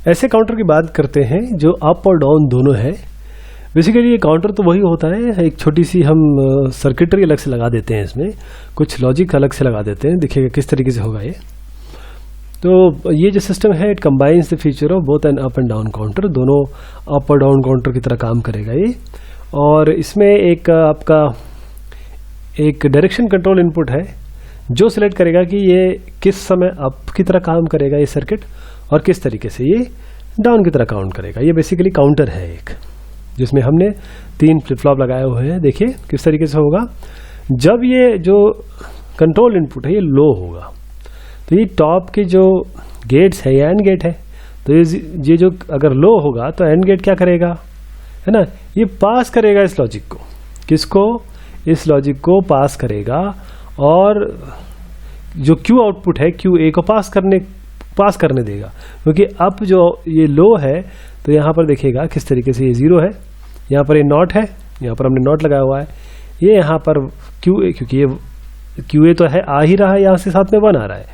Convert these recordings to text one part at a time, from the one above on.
ऐसे काउंटर की बात करते हैं जो अप और डाउन दोनों है। बेसिकली ये काउंटर तो वही होता है, एक छोटी सी हम सर्किटरी अलग से लगा देते हैं, इसमें कुछ लॉजिक अलग से लगा देते हैं। देखिएगा किस तरीके से होगा ये। तो ये जो सिस्टम है it combines the feature of both an up and down counter, दोनों अप और डाउन काउंटर की तरह काम करेगा ये। और इसमें एक आपका एक डायरेक्शन कंट्रोल इनपुट है जो सिलेक्ट करेगा कि ये किस समय अप की तरह काम करेगा ये सर्किट और किस तरीके से ये डाउन की तरह काउंट करेगा। ये बेसिकली काउंटर है एक, जिसमें हमने 3 फ्लिप फ्लॉप लगाए हुए हैं। देखिए किस तरीके से होगा। जब ये जो कंट्रोल इनपुट है ये लो होगा तो ये टॉप के जो गेट्स है, ये एंड गेट है, तो ये जो अगर लो होगा तो एंड गेट क्या करेगा, है ना, ये पास करेगा इस लॉजिक को। किसको? इस लॉजिक को पास करेगा। और जो क्यू आउटपुट है क्यू ए को पास करने देगा, क्योंकि अब जो ये लो है तो यहाँ पर देखिएगा किस तरीके से ये 0 है, यहाँ पर ये नॉट है, यहाँ पर हमने नॉट लगाया हुआ है, ये यहाँ पर क्यू ए, क्योंकि ये क्यू ए तो है आ ही रहा है, यहाँ से साथ में 1 आ रहा है,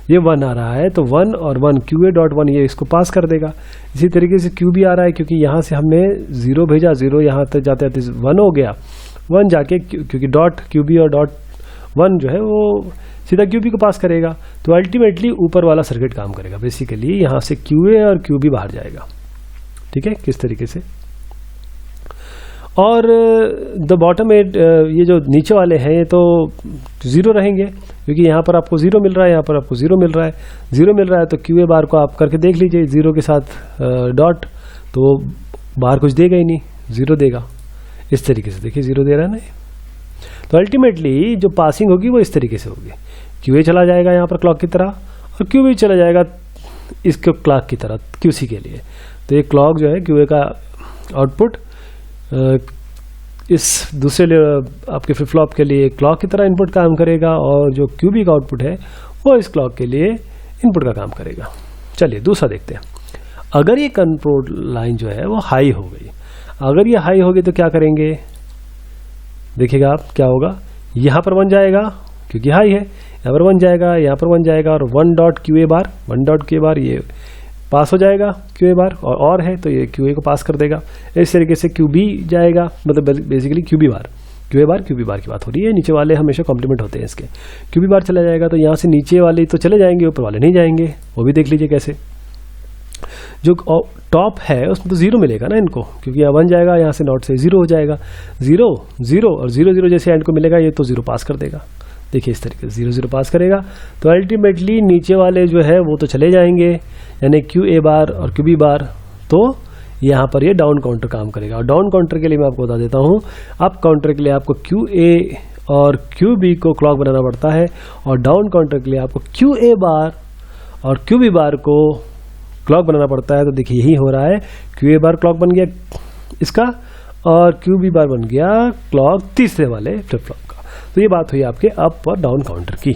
ये 1 आ रहा है तो 1 और 1 क्यू ए डॉट 1 ये इसको पास कर देगा। इसी तरीके से क्यू बी आ रहा है, क्योंकि यहाँ से हमने 0 भेजा, 0 यहाँ तक जाते जाते 1 हो गया, 1 जाके क्योंकि डॉट क्यू बी और डॉट 1 जो है वो सीधा क्यू बी को पास करेगा। तो अल्टीमेटली ऊपर वाला सर्किट काम करेगा। बेसिकली यहाँ से क्यू ए और क्यू बी बाहर जाएगा। ठीक है, किस तरीके से। और द बॉटम एट, ये जो नीचे वाले हैं ये तो 0 रहेंगे, क्योंकि यहाँ पर आपको 0 मिल रहा है, यहाँ पर आपको 0 मिल रहा है। 0 मिल रहा है तो क्यू ए बार को आप करके देख लीजिए, 0 के साथ डॉट, तो बाहर कुछ देगा ही नहीं, 0 देगा। इस तरीके से देखिए 0 दे रहा है ना। तो अल्टीमेटली जो पासिंग होगी वो इस तरीके से होगी। क्यू ए चला जाएगा यहाँ पर क्लॉक की तरह, और क्यू बी चला जाएगा इसके क्लॉक की तरह क्यू सी के लिए। तो ये क्लॉक जो है क्यू ए का आउटपुट इस दूसरे आपके फ्लिप फ्लॉप के लिए क्लॉक की तरह इनपुट काम करेगा, और जो क्यू बी का आउटपुट है वो इस क्लॉक के लिए इनपुट का काम करेगा। चलिए दूसरा देखते हैं। अगर ये कंट्रोल लाइन जो है वो हाई हो गई, अगर ये हाई होगी तो क्या करेंगे, देखिएगा आप क्या होगा। यहाँ पर 1 जाएगा क्योंकि हाई है, यहाँ पर 1 जाएगा, यहाँ पर 1 जाएगा, और 1 डॉट क्यू ए बार, 1 डॉट क्यू ए बार ये पास हो जाएगा क्यू ए बार, और है तो ये क्यू ए को पास कर देगा। इस तरीके से क्यू बी जाएगा, मतलब basically Q B bar, Q A bar Q B bar की बात हो रही है। नीचे वाले हमेशा कॉम्प्लीमेंट होते हैं इसके। क्यू बी बार चला जाएगा तो यहाँ से नीचे वाले तो चले जाएंगे, ऊपर वाले नहीं जाएंगे, वो भी देख लीजिए कैसे। जो टॉप है उसमें तो 0 मिलेगा ना इनको, क्योंकि यहाँ 1 जाएगा, यहाँ से नॉट से 0 हो जाएगा, 0 0 और 0 0 जैसे एंड को मिलेगा, ये तो 0 पास कर देगा। देखिए इस तरीके से 0 0 पास करेगा। तो अल्टीमेटली नीचे वाले जो है वो तो चले जाएंगे, यानी क्यू ए बार और क्यू बी बार, तो यहाँ पर ये डाउन काउंटर काम करेगा। और डाउन काउंटर के लिए मैं आपको बता देता हूँ, अप काउंटर के लिए आपको क्यू ए और क्यू बी को क्लॉक बनाना पड़ता है, और डाउन काउंटर के लिए आपको क्यू ए बार और क्यू बी बार को क्लॉक बनाना पड़ता है। तो देखिए यही हो रहा है, क्यू ए बार क्लॉक बन गया इसका, और क्यू बी बार बन गया क्लॉक तीसरे वाले फ्लिप फ्लॉप का। तो ये बात हुई आपके अप और डाउन काउंटर की।